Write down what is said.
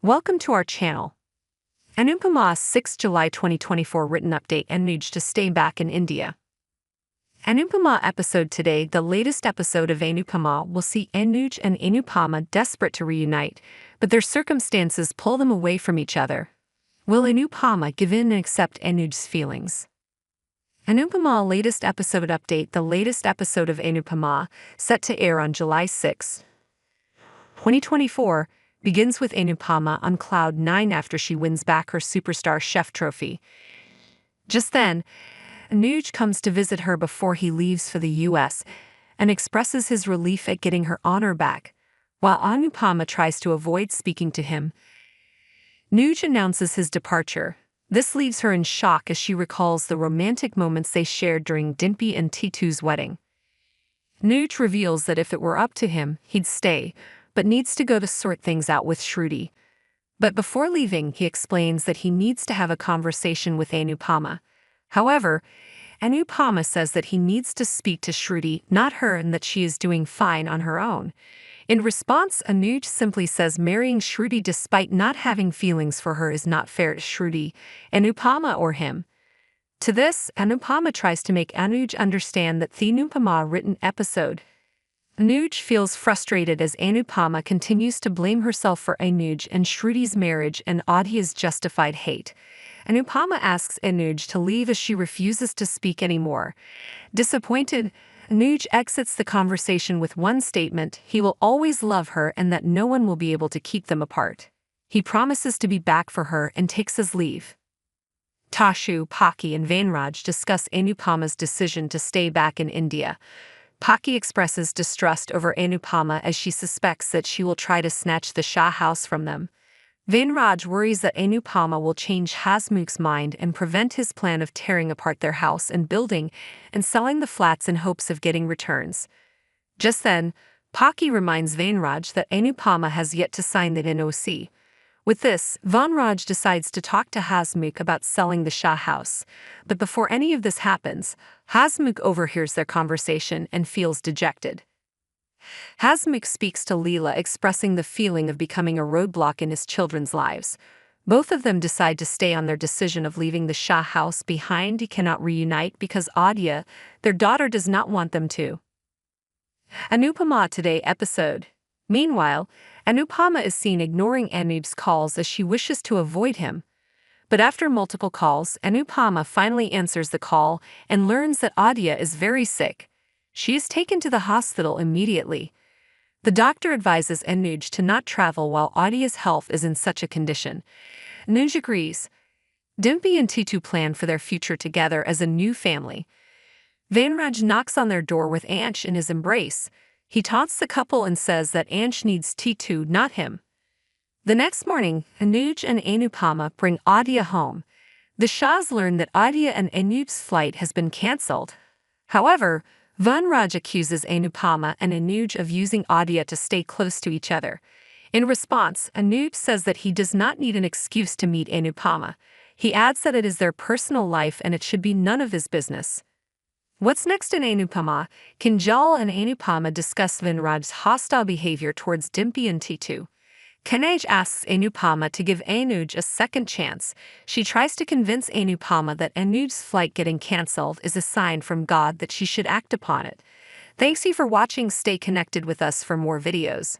Welcome to our channel. Anupamaa 6 July 2024 written update Anuj to stay back in India. Anupamaa episode today. The latest episode of Anupamaa will see Anuj and Anupama desperate to reunite, but their circumstances pull them away from each other. Will Anupama give in and accept Anuj's feelings? Anupamaa latest episode update. The latest episode of Anupamaa, set to air on July 6, 2024, begins with Anupama on cloud 9 after she wins back her superstar chef trophy. Just then, Anuj comes to visit her before he leaves for the US and expresses his relief at getting her honor back, while Anupama tries to avoid speaking to him. Anuj announces his departure. This leaves her in shock as she recalls the romantic moments they shared during Dimpy and Titu's wedding. Anuj reveals that if it were up to him, he'd stay, but needs to go to sort things out with Shruti. But before leaving, he explains that he needs to have a conversation with Anupama. However, Anupama says that he needs to speak to Shruti, not her, and that she is doing fine on her own. In response, Anuj simply says marrying Shruti despite not having feelings for her is not fair to Shruti, Anupama, or him. To this, Anupama tries to make Anuj understand that the Anupamaa written episode. Anuj feels frustrated as Anupama continues to blame herself for Anuj and Shruti's marriage and Aadya's justified hate. Anupama asks Anuj to leave as she refuses to speak anymore. Disappointed, Anuj exits the conversation with one statement: he will always love her and that no one will be able to keep them apart. He promises to be back for her and takes his leave. Tashu, Pakhi, and Vanraj discuss Anupama's decision to stay back in India. Pakhi expresses distrust over Anupama as she suspects that she will try to snatch the Shah house from them. Vanraj worries that Anupama will change Hasmukh's mind and prevent his plan of tearing apart their house and building and selling the flats in hopes of getting returns. Just then, Pakhi reminds Vanraj that Anupama has yet to sign the NOC. With this, Vanraj decides to talk to Hasmukh about selling the Shah house. But before any of this happens, Hasmukh overhears their conversation and feels dejected. Hasmukh speaks to Leela, expressing the feeling of becoming a roadblock in his children's lives. Both of them decide to stay on their decision of leaving the Shah house behind. He cannot reunite because Aadya, their daughter, does not want them to. Anupamaa today episode. Meanwhile, Anupama is seen ignoring Anuj's calls as she wishes to avoid him. But after multiple calls, Anupama finally answers the call and learns that Aadya is very sick. She is taken to the hospital immediately. The doctor advises Anuj to not travel while Aadya's health is in such a condition. Anuj agrees. Dimpy and Titu plan for their future together as a new family. Vanraj knocks on their door with Ansh in his embrace. He taunts the couple and says that Ansh needs Titu, not him. The next morning, Anuj and Anupama bring Aadya home. The Shahs learn that Aadya and Anuj's flight has been cancelled. However, Vanraj accuses Anupama and Anuj of using Aadya to stay close to each other. In response, Anuj says that he does not need an excuse to meet Anupama. He adds that it is their personal life and it should be none of his business. What's next in Anupamaa? Kinjal and Anupama discuss Vanraj's hostile behavior towards Dimpy and Titu. Kanaj asks Anupama to give Anuj a second chance. She tries to convince Anupama that Anuj's flight getting cancelled is a sign from God that she should act upon it. Thanks you for watching. Stay connected with us for more videos.